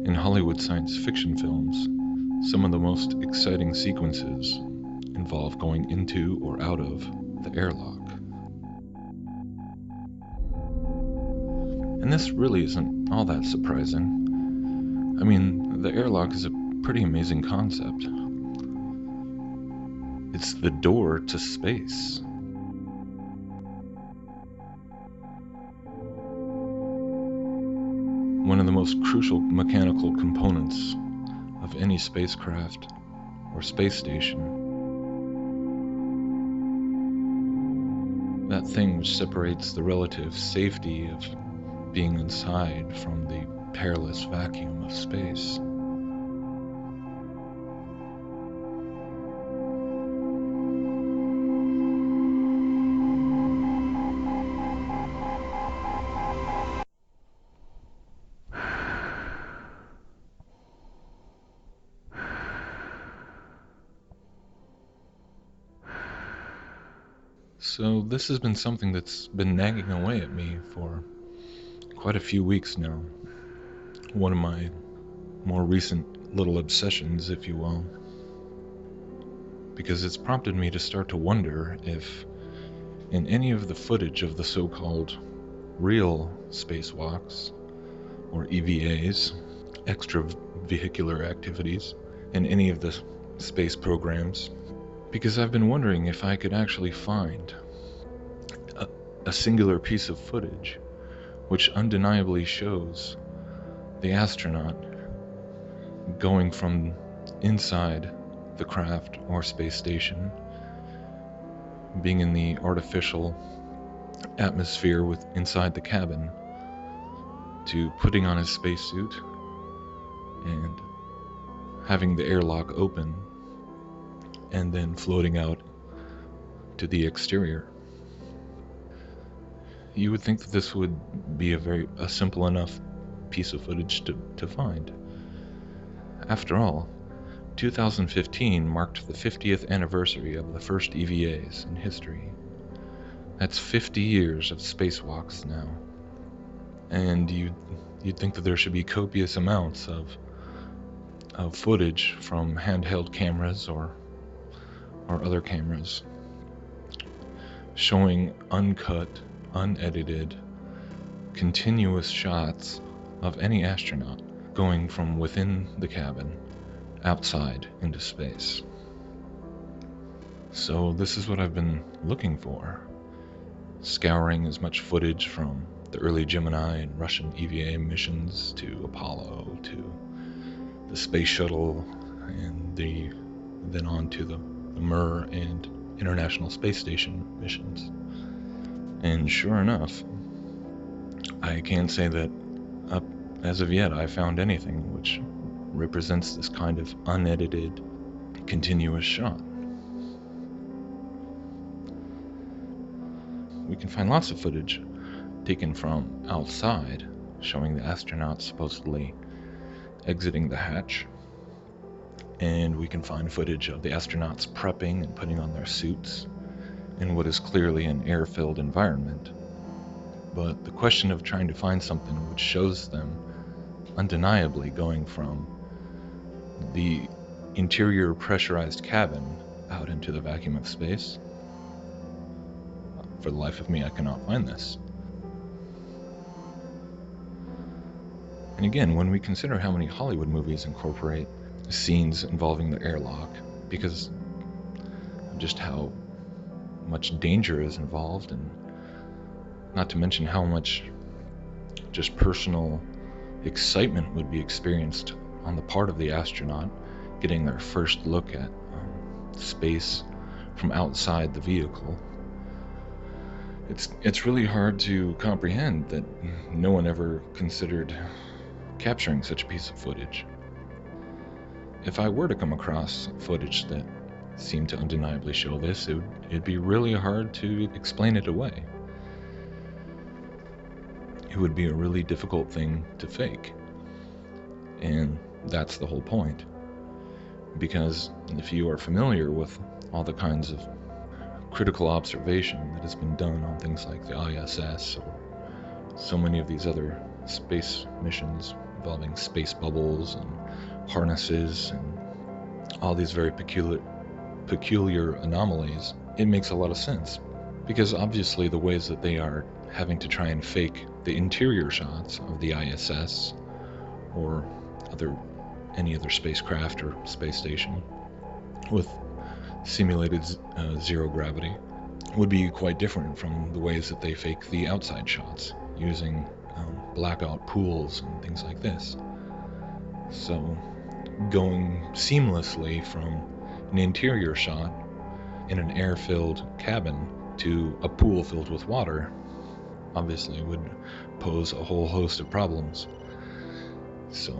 In Hollywood science fiction films, some of the most exciting sequences involve going into or out of the airlock. And this really isn't all that surprising. I mean, the airlock is a pretty amazing concept. It's the door to space. One of the most crucial mechanical components of any spacecraft or space station. That thing which separates the relative safety of being inside from the perilous vacuum of space. So this has been something that's been nagging away at me for quite a few weeks now. One of my more recent little obsessions, if you will. Because it's prompted me to start to wonder if in any of the footage of the so-called real spacewalks, or EVAs, extravehicular activities, in any of the space programs, because I've been wondering if I could actually find a singular piece of footage which undeniably shows the astronaut going from inside the craft or space station, being in the artificial atmosphere inside the cabin, to putting on his spacesuit and having the airlock open and then floating out to the exterior. You would think that this would be a simple enough piece of footage to find. After all, 2015 marked the 50th anniversary of the first EVAs in history. That's 50 years of spacewalks now. And you'd think that there should be copious amounts of footage from handheld cameras or other cameras showing uncut, unedited, continuous shots of any astronaut going from within the cabin outside into space. So this is what I've been looking for, scouring as much footage from the early Gemini and Russian EVA missions to Apollo to the space shuttle and then on to the Mir and International Space Station missions. And sure enough, I can't say that as of yet I found anything which represents this kind of unedited, continuous shot. We can find lots of footage taken from outside, showing the astronauts supposedly exiting the hatch. And we can find footage of the astronauts prepping and putting on their suits in what is clearly an air-filled environment. But the question of trying to find something which shows them undeniably going from the interior pressurized cabin out into the vacuum of space, for the life of me I cannot find this. And again, when we consider how many Hollywood movies incorporate scenes involving the airlock, because of just how much danger is involved, and not to mention how much just personal excitement would be experienced on the part of the astronaut getting their first look at space from outside the vehicle. It's really hard to comprehend that no one ever considered capturing such a piece of footage. If I were to come across footage that seemed to undeniably show this, it'd be really hard to explain it away. It would be a really difficult thing to fake. And that's the whole point. Because if you are familiar with all the kinds of critical observation that has been done on things like the ISS or so many of these other space missions involving space bubbles and harnesses and all these very peculiar anomalies, it makes a lot of sense. Because obviously the ways that they are having to try and fake the interior shots of the ISS or any other spacecraft or space station with simulated zero gravity would be quite different from the ways that they fake the outside shots using blackout pools and things like this. So going seamlessly from an interior shot in an air-filled cabin to a pool filled with water obviously would pose a whole host of problems. So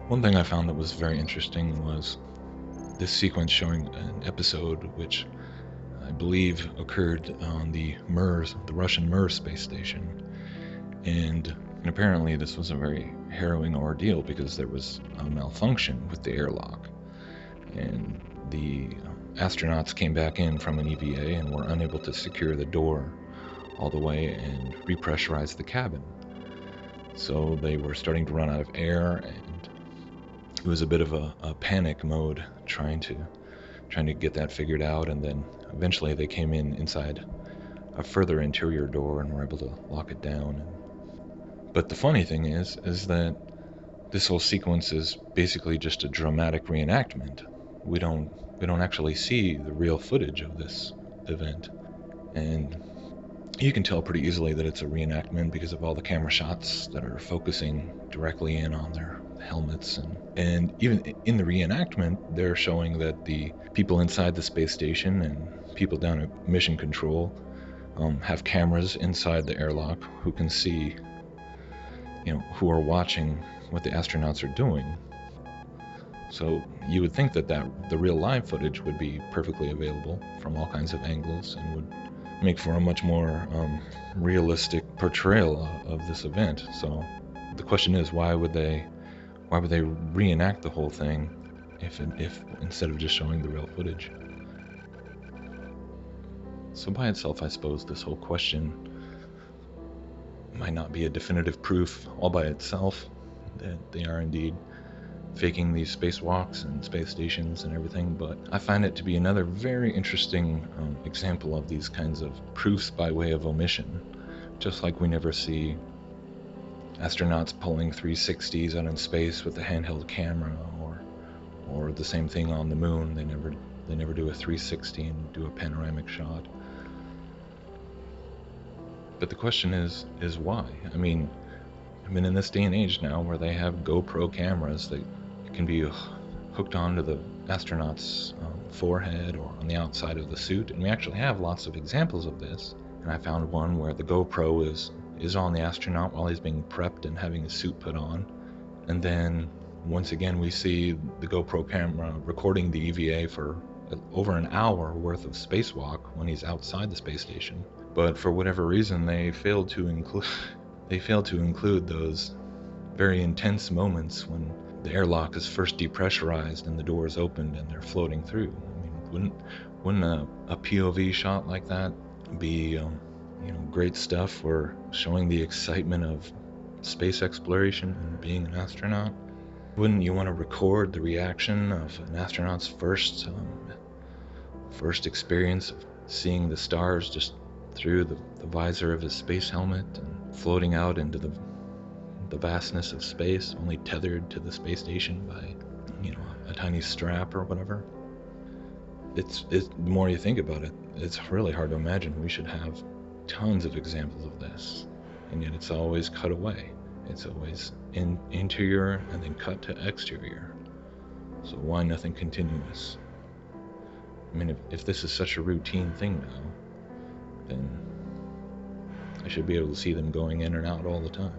one thing I found that was very interesting was this sequence showing an episode which I believe occurred on the Russian Mir space station. And apparently this was a very harrowing ordeal because there was a malfunction with the airlock. And the astronauts came back in from an EVA and were unable to secure the door all the way and repressurize the cabin. So they were starting to run out of air, and it was a bit of a panic mode trying to get that figured out. And then eventually they came inside a further interior door and were able to lock it down. But the funny thing is that this whole sequence is basically just a dramatic reenactment. We don't actually see the real footage of this event, and you can tell pretty easily that it's a reenactment because of all the camera shots that are focusing directly in on their helmets, and even in the reenactment they're showing that the people inside the space station and people down at mission control have cameras inside the airlock who can see, who are watching what the astronauts are doing. So you would think that the real live footage would be perfectly available from all kinds of angles and would make for a much more realistic portrayal of this event. So the question is, why would they reenact the whole thing if instead of just showing the real footage? So by itself, I suppose this whole question might not be a definitive proof all by itself that they are indeed faking these spacewalks and space stations and everything, but I find it to be another very interesting example of these kinds of proofs by way of omission. Just like we never see astronauts pulling 360s out in space with a handheld camera, or the same thing on the moon. They never do a 360 and do a panoramic shot. But the question is why? I mean, in this day and age now where they have GoPro cameras that can be hooked onto the astronaut's forehead or on the outside of the suit, and we actually have lots of examples of this. And I found one where the GoPro is on the astronaut while he's being prepped and having his suit put on, and then once again we see the GoPro camera recording the EVA for over an hour worth of spacewalk when he's outside the space station. But for whatever reason, they failed to include those very intense moments when the airlock is first depressurized and the door is opened and they're floating through. I mean, wouldn't a POV shot like that be great stuff for showing the excitement of space exploration and being an astronaut? Wouldn't you want to record the reaction of an astronaut's first experience of seeing the stars just through the visor of his space helmet and floating out into the vastness of space, only tethered to the space station by a tiny strap or whatever? It's the more you think about it, it's really hard to imagine. We should have tons of examples of this, and yet it's always cut away. It's always interior and then cut to exterior. So why nothing continuous? I mean, if this is such a routine thing now, then I should be able to see them going in and out all the time.